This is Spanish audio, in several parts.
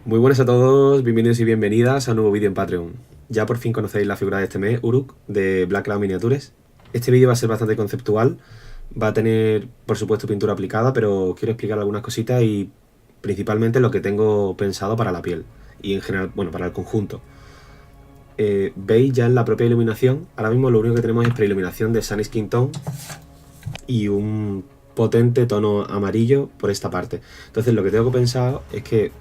Muy buenas a todos, bienvenidos y bienvenidas a un nuevo vídeo en Patreon. Ya por fin conocéis la figura de este mes, Uruk, de Black Cloud Miniatures. Este vídeo va a ser bastante conceptual, va a tener por supuesto pintura aplicada, pero quiero explicar algunas cositas y principalmente lo que tengo pensado para la piel y en general, bueno, para el conjunto. Veis ya en la propia iluminación, ahora mismo lo único que tenemos es preiluminación de Sunny Skin Tone y un potente tono amarillo por esta parte. Entonces lo que tengo pensado es que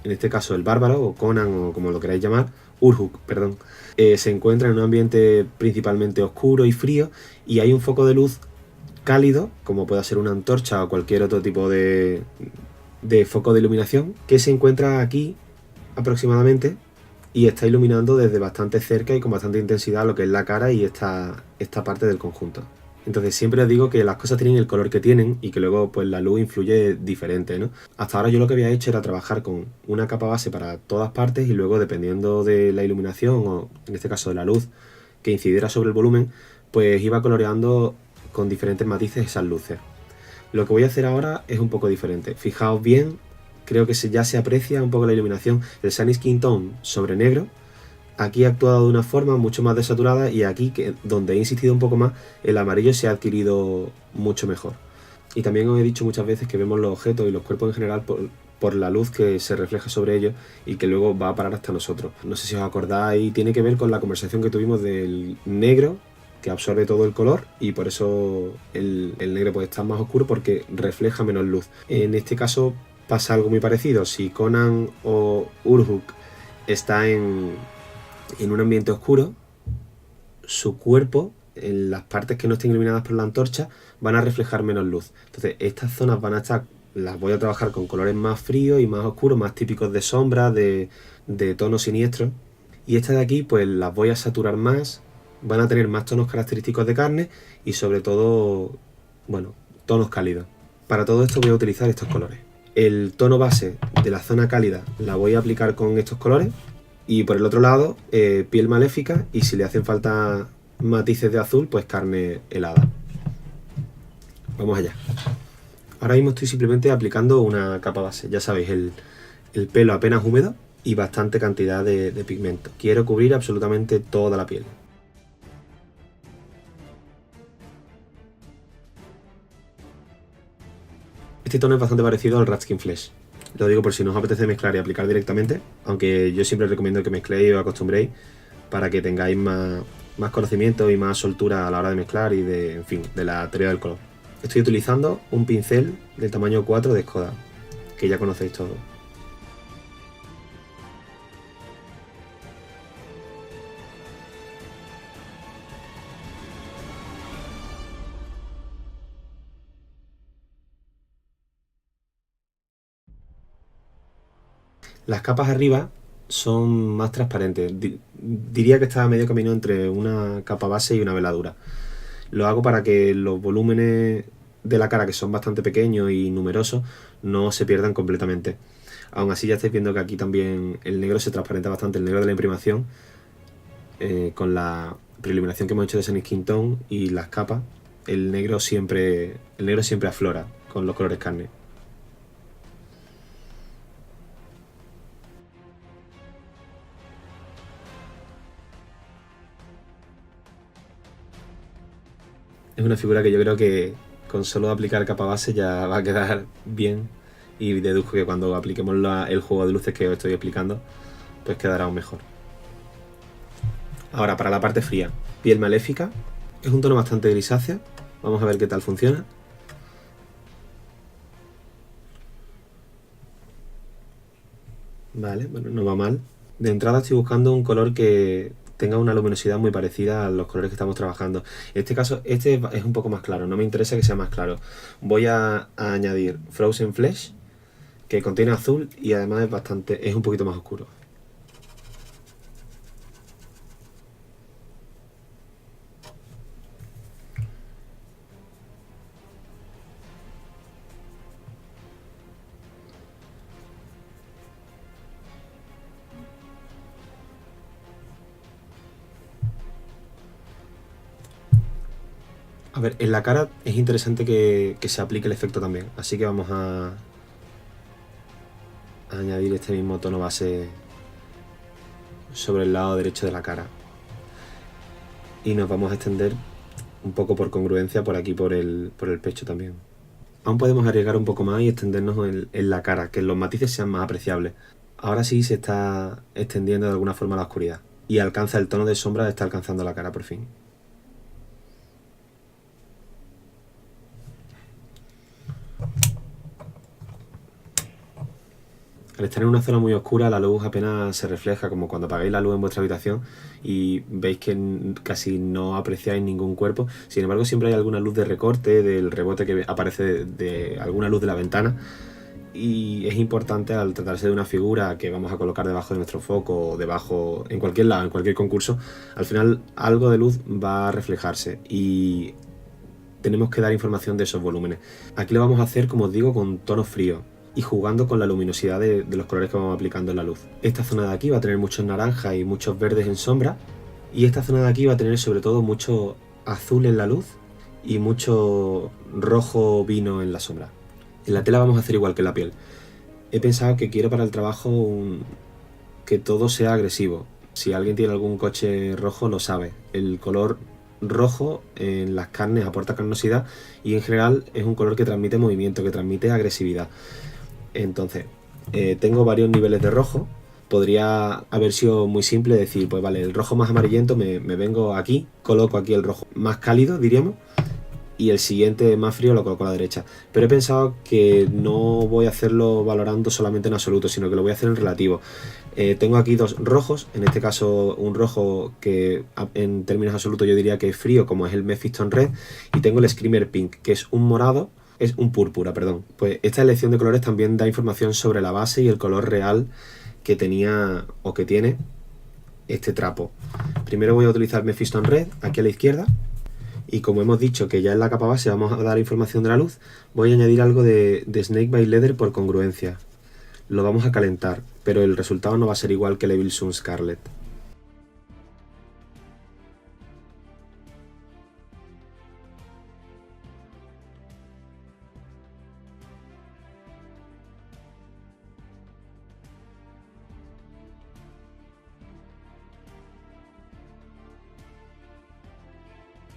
en este caso el bárbaro o Conan o como lo queráis llamar, Uruk, perdón, se encuentra en un ambiente principalmente oscuro y frío y hay un foco de luz cálido, como pueda ser una antorcha o cualquier otro tipo de foco de iluminación, que se encuentra aquí aproximadamente y está iluminando desde bastante cerca y con bastante intensidad lo que es la cara y esta parte del conjunto. Entonces siempre os digo que las cosas tienen el color que tienen y que luego pues la luz influye diferente, ¿no? Hasta ahora yo lo que había hecho era trabajar con una capa base para todas partes y luego dependiendo de la iluminación o en este caso de la luz que incidiera sobre el volumen, pues iba coloreando con diferentes matices esas luces. Lo que voy a hacer ahora es un poco diferente. Fijaos bien, creo que ya se aprecia un poco la iluminación. El Sunny Skin Tone sobre negro aquí ha actuado de una forma mucho más desaturada y aquí, donde he insistido un poco más, el amarillo se ha adquirido mucho mejor. Y también os he dicho muchas veces que vemos los objetos y los cuerpos en general por la luz que se refleja sobre ellos y que luego va a parar hasta nosotros. No sé si os acordáis, tiene que ver con la conversación que tuvimos del negro que absorbe todo el color y por eso el negro puede estar más oscuro porque refleja menos luz. En este caso pasa algo muy parecido. Si Conan o Uruk está en un ambiente oscuro, su cuerpo, en las partes que no estén iluminadas por la antorcha, van a reflejar menos luz. Entonces, estas zonas van a estar, las voy a trabajar con colores más fríos y más oscuros, más típicos de sombra, de tonos siniestros. Y estas de aquí, pues las voy a saturar más, van a tener más tonos característicos de carne y sobre todo, bueno, tonos cálidos. Para todo esto voy a utilizar estos colores. El tono base de la zona cálida la voy a aplicar con estos colores y por el otro lado, piel maléfica y si le hacen falta matices de azul, pues carne helada. Vamos allá. Ahora mismo estoy simplemente aplicando una capa base. Ya sabéis, el pelo apenas húmedo y bastante cantidad de pigmento. Quiero cubrir absolutamente toda la piel. Este tono es bastante parecido al Ratskin Flesh. Lo digo por si no os apetece mezclar y aplicar directamente, aunque yo siempre recomiendo que mezcléis y os acostumbréis para que tengáis más conocimiento y más soltura a la hora de mezclar y en fin, de la teoría del color. Estoy utilizando un pincel del tamaño 4 de Skoda, que ya conocéis todos. Las capas arriba son más transparentes. Diría que está a medio camino entre una capa base y una veladura. Lo hago para que los volúmenes de la cara, que son bastante pequeños y numerosos, no se pierdan completamente. Aún así ya estáis viendo que aquí también el negro se transparenta bastante, el negro de la imprimación, con la preiluminación que hemos hecho de Sunny Skin Tone y las capas, el negro siempre aflora con los colores carne. Es una figura que yo creo que con solo aplicar capa base ya va a quedar bien y deduzco que cuando apliquemos el juego de luces que os estoy explicando, pues quedará aún mejor. Ahora, para la parte fría, piel maléfica, es un tono bastante grisáceo, vamos a ver qué tal funciona. Vale, bueno, no va mal. De entrada estoy buscando un color que tenga una luminosidad muy parecida a los colores que estamos trabajando. En este caso, este es un poco más claro, no me interesa que sea más claro. Voy a añadir Frozen Flesh, que contiene azul y además es un poquito más oscuro. A ver, en la cara es interesante que se aplique el efecto también, así que vamos a añadir este mismo tono base sobre el lado derecho de la cara. Y nos vamos a extender un poco por congruencia por aquí, por el pecho también. Aún podemos arriesgar un poco más y extendernos en la cara, que los matices sean más apreciables. Ahora sí se está extendiendo de alguna forma la oscuridad y alcanza el tono de sombra, está alcanzando la cara por fin. Al estar en una zona muy oscura, la luz apenas se refleja, como cuando apagáis la luz en vuestra habitación y veis que casi no apreciáis ningún cuerpo. Sin embargo, siempre hay alguna luz de recorte, del rebote que aparece de alguna luz de la ventana. Y es importante, al tratarse de una figura que vamos a colocar debajo de nuestro foco o debajo, en cualquier lado, en cualquier concurso, al final algo de luz va a reflejarse y tenemos que dar información de esos volúmenes. Aquí lo vamos a hacer, como os digo, con tonos fríos y jugando con la luminosidad de los colores que vamos aplicando en la luz. Esta zona de aquí va a tener muchos naranjas y muchos verdes en sombra, y esta zona de aquí va a tener sobre todo mucho azul en la luz y mucho rojo vino en la sombra. En la tela vamos a hacer igual que en la piel. He pensado que quiero para el trabajo que todo sea agresivo. Si alguien tiene algún coche rojo lo sabe. El color rojo en las carnes aporta carnosidad y en general es un color que transmite movimiento, que transmite agresividad. Entonces, tengo varios niveles de rojo. Podría haber sido muy simple decir, pues vale, el rojo más amarillento me vengo aquí, coloco aquí el rojo más cálido, diríamos, y el siguiente más frío lo coloco a la derecha. Pero he pensado que no voy a hacerlo valorando solamente en absoluto, sino que lo voy a hacer en relativo. Tengo aquí dos rojos, en este caso un rojo que en términos absolutos yo diría que es frío, como es el Mephiston Red, y tengo el Screamer Pink, que es un morado, es un púrpura, perdón. Pues esta elección de colores también da información sobre la base y el color real que tenía o que tiene este trapo. Primero voy a utilizar Mephiston Red aquí a la izquierda, y como hemos dicho que ya en la capa base vamos a dar información de la luz, voy a añadir algo de Snake by Leather por congruencia. Lo vamos a calentar, pero el resultado no va a ser igual que el Evil Sunz Scarlet.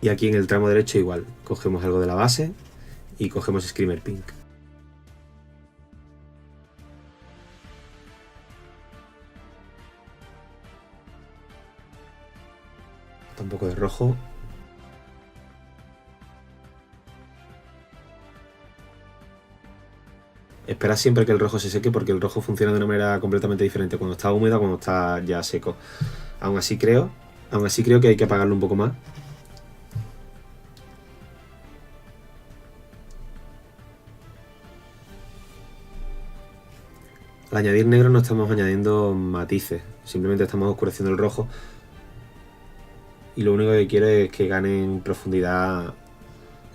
Y aquí en el tramo derecho igual, cogemos algo de la base y cogemos Screamer Pink. Un poco de rojo. Esperad siempre que el rojo se seque, porque el rojo funciona de una manera completamente diferente cuando está húmedo a cuando está ya seco. Aún así creo que hay que apagarlo un poco más. Al añadir negro no estamos añadiendo matices, simplemente estamos oscureciendo el rojo. Y lo único que quiero es que gane en profundidad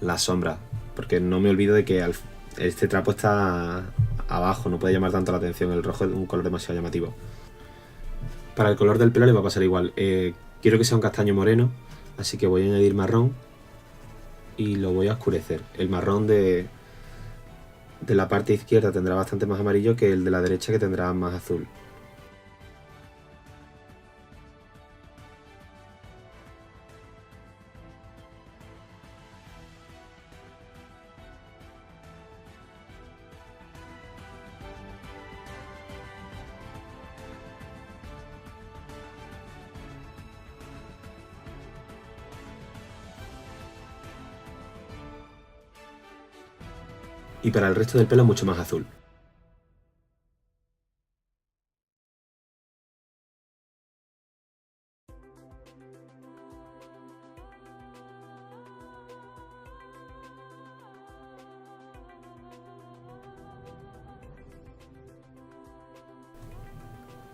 las sombras, porque no me olvido de que este trapo está abajo, no puede llamar tanto la atención. El rojo es un color demasiado llamativo. Para el color del pelo le va a pasar igual. Quiero que sea un castaño moreno, así que voy a añadir marrón y lo voy a oscurecer. El marrón de la parte izquierda tendrá bastante más amarillo que el de la derecha, que tendrá más azul. Y para el resto del pelo mucho más azul.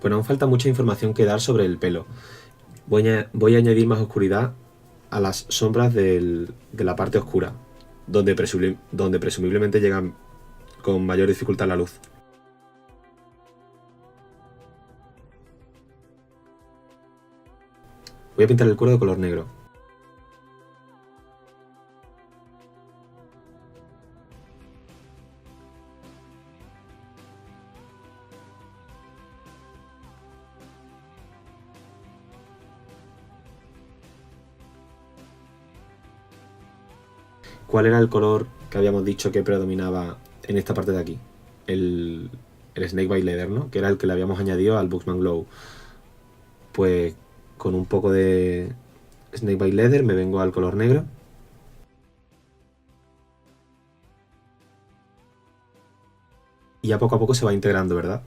Bueno, aún falta mucha información que dar sobre el pelo. Voy a añadir más oscuridad a las sombras de la parte oscura, donde presumiblemente llegan con mayor dificultad la luz. Voy a pintar el cuero de color negro. ¿Cuál era el color que habíamos dicho que predominaba en esta parte de aquí? El Snakebite Leather, ¿no? Que era el que le habíamos añadido al Buxman Glow. Pues con un poco de Snakebite Leather me vengo al color negro. Y ya poco a poco se va integrando, ¿verdad?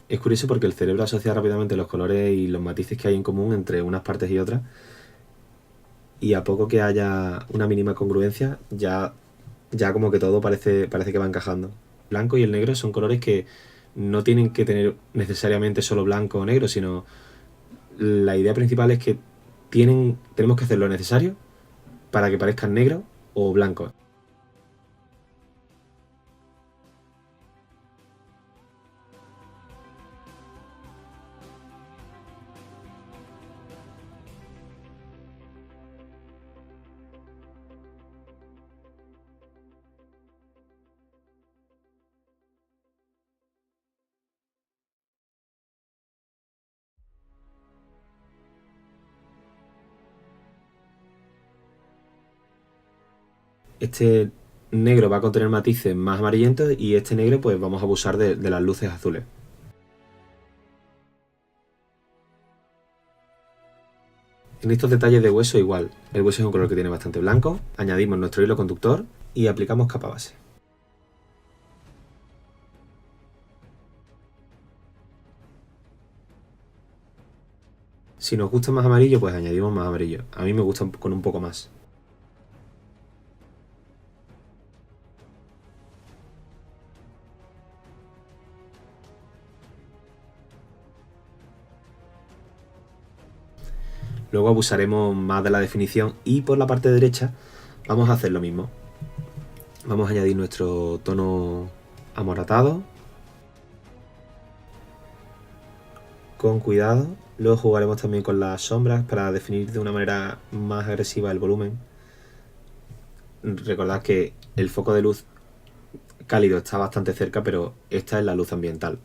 Es curioso porque el cerebro asocia rápidamente los colores y los matices que hay en común entre unas partes y otras. Y a poco que haya una mínima congruencia, ya como que todo parece que va encajando. El blanco y el negro son colores que no tienen que tener necesariamente solo blanco o negro, sino la idea principal es que tenemos que hacer lo necesario para que parezcan negros o blancos. Este negro va a contener matices más amarillentos y este negro pues vamos a abusar de las luces azules. En estos detalles de hueso igual, el hueso es un color que tiene bastante blanco, añadimos nuestro hilo conductor y aplicamos capa base. Si nos gusta más amarillo, pues añadimos más amarillo. A mí me gusta con un poco más. Luego abusaremos más de la definición y por la parte derecha vamos a hacer lo mismo. Vamos a añadir nuestro tono amoratado. Con cuidado. Luego jugaremos también con las sombras para definir de una manera más agresiva el volumen. Recordad que el foco de luz cálido está bastante cerca, pero esta es la luz ambiental.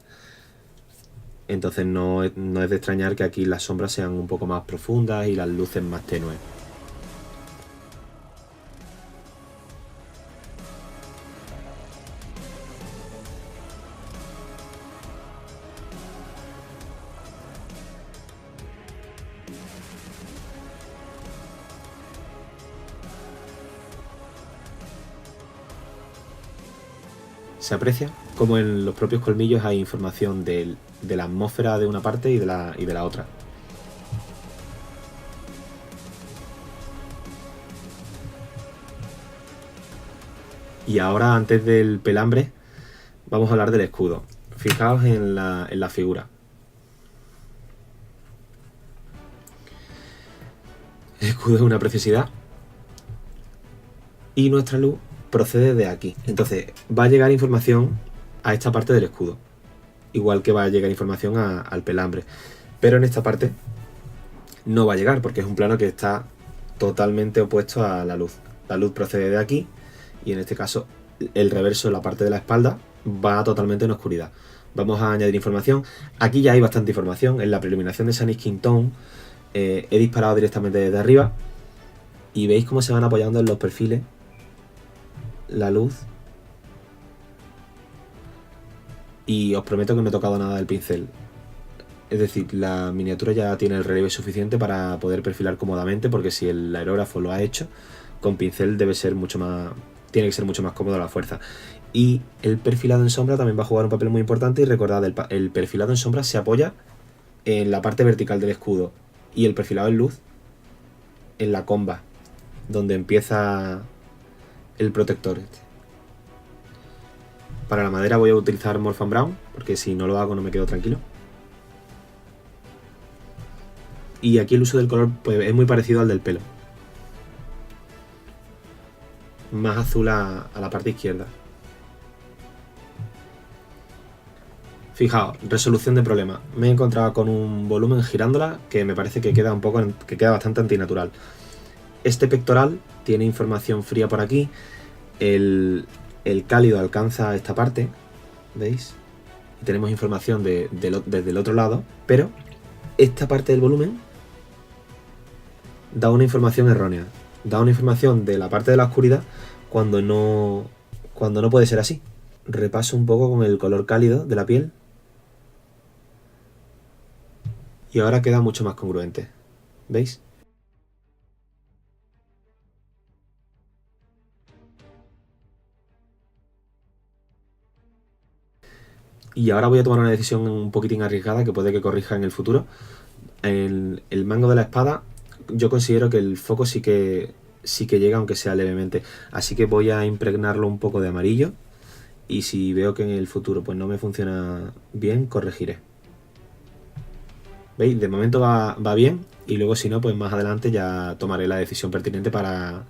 Entonces no es de extrañar que aquí las sombras sean un poco más profundas y las luces más tenues. Se aprecia como en los propios colmillos hay información de la atmósfera de una parte y de la otra. Y ahora, antes del pelambre, vamos a hablar del escudo. Fijaos en la figura. El escudo es una preciosidad. Y nuestra luz procede de aquí. Entonces va a llegar información a esta parte del escudo. Igual que va a llegar información al pelambre. Pero en esta parte no va a llegar porque es un plano que está totalmente opuesto a la luz. La luz procede de aquí y en este caso el reverso, la parte de la espalda, va totalmente en oscuridad. Vamos a añadir información. Aquí ya hay bastante información. En la preiluminación de Sunny Skin Tone he disparado directamente desde arriba y veis cómo se van apoyando en los perfiles la luz. Y os prometo que no he tocado nada del pincel. Es decir, la miniatura ya tiene el relieve suficiente para poder perfilar cómodamente, porque si el aerógrafo lo ha hecho, con pincel tiene que ser mucho más cómodo a la fuerza. Y el perfilado en sombra también va a jugar un papel muy importante. Y recordad, el perfilado en sombra se apoya en la parte vertical del escudo y el perfilado en luz en la comba, donde empieza el protector este. Para la madera voy a utilizar Morphan Brown, porque si no lo hago no me quedo tranquilo. Y aquí el uso del color pues, es muy parecido al del pelo. Más azul a la parte izquierda. Fijaos, resolución de problema. Me he encontrado con un volumen girándola que me parece que queda bastante antinatural. Este pectoral tiene información fría por aquí. El cálido alcanza esta parte, ¿veis? Y tenemos información desde el otro lado, pero esta parte del volumen da una información errónea. Da una información de la parte de la oscuridad cuando no puede ser así. Repaso un poco con el color cálido de la piel. Y ahora queda mucho más congruente. ¿Veis? Y ahora voy a tomar una decisión un poquitín arriesgada que puede que corrija en el futuro. En el mango de la espada yo considero que el foco sí que llega, aunque sea levemente. Así que voy a impregnarlo un poco de amarillo. Y si veo que en el futuro pues no me funciona bien, corregiré. ¿Veis? De momento va bien. Y luego si no, pues más adelante ya tomaré la decisión pertinente para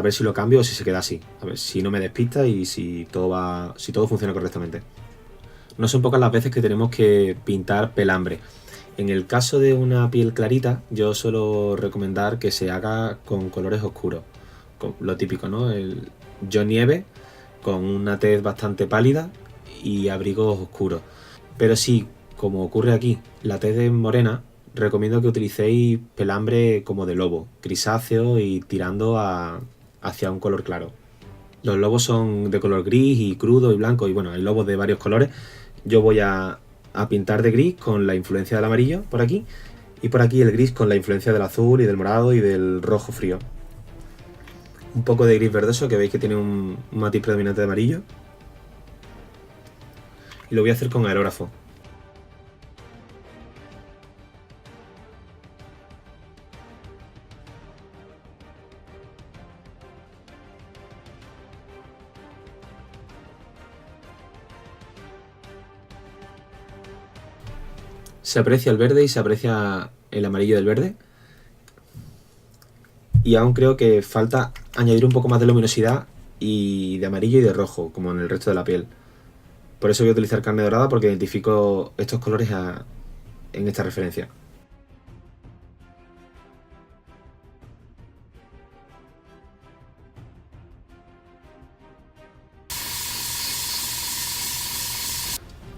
ver si lo cambio o si se queda así. A ver si no me despista y si todo funciona correctamente. No son pocas las veces que tenemos que pintar pelambre. En el caso de una piel clarita, yo suelo recomendar que se haga con colores oscuros. Con lo típico, ¿no? Yo nieve, con una tez bastante pálida y abrigos oscuros. Pero sí, como ocurre aquí, la tez es morena, recomiendo que utilicéis pelambre como de lobo, grisáceo y tirando hacia un color claro. Los lobos son de color gris y crudo y blanco, y bueno, hay lobos de varios colores. Yo voy a pintar de gris con la influencia del amarillo por aquí, y por aquí el gris con la influencia del azul y del morado y del rojo frío. Un poco de gris verdoso, que veis que tiene un matiz predominante de amarillo. Y lo voy a hacer con aerógrafo. Se aprecia el verde y se aprecia el amarillo del verde. Y aún creo que falta añadir un poco más de luminosidad y de amarillo y de rojo, como en el resto de la piel. Por eso voy a utilizar carne dorada, porque identifico estos colores en esta referencia.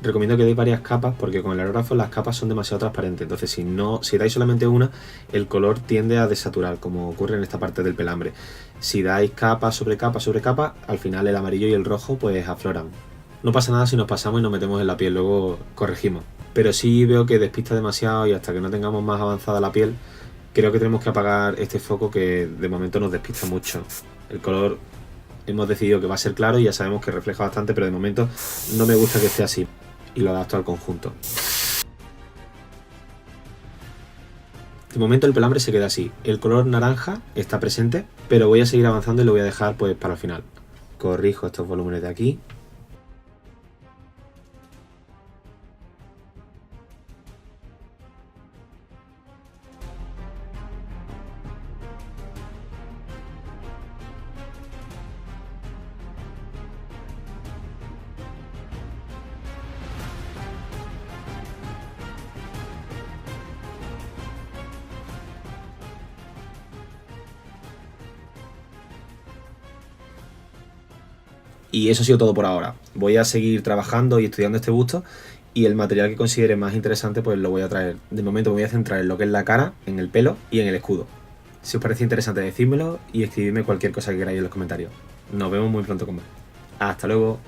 Recomiendo que deis varias capas, porque con el aerógrafo las capas son demasiado transparentes. Entonces si dais solamente una, el color tiende a desaturar, como ocurre en esta parte del pelambre. Si dais capa sobre capa sobre capa, al final el amarillo y el rojo pues afloran. No pasa nada si nos pasamos y nos metemos en la piel, luego corregimos. Pero sí veo que despista demasiado, y hasta que no tengamos más avanzada la piel, creo que tenemos que apagar este foco que de momento nos despista mucho. El color hemos decidido que va a ser claro y ya sabemos que refleja bastante, pero de momento no me gusta que esté así. Y lo adapto al conjunto. De momento el pelambre se queda así. El color naranja está presente, pero voy a seguir avanzando y lo voy a dejar pues para el final. Corrijo estos volúmenes de aquí. Y eso ha sido todo por ahora. Voy a seguir trabajando y estudiando este busto, y el material que considere más interesante pues lo voy a traer. De momento me voy a centrar en lo que es la cara, en el pelo y en el escudo. Si os parece interesante, decídmelo y escribidme cualquier cosa que queráis en los comentarios. Nos vemos muy pronto con más. Hasta luego.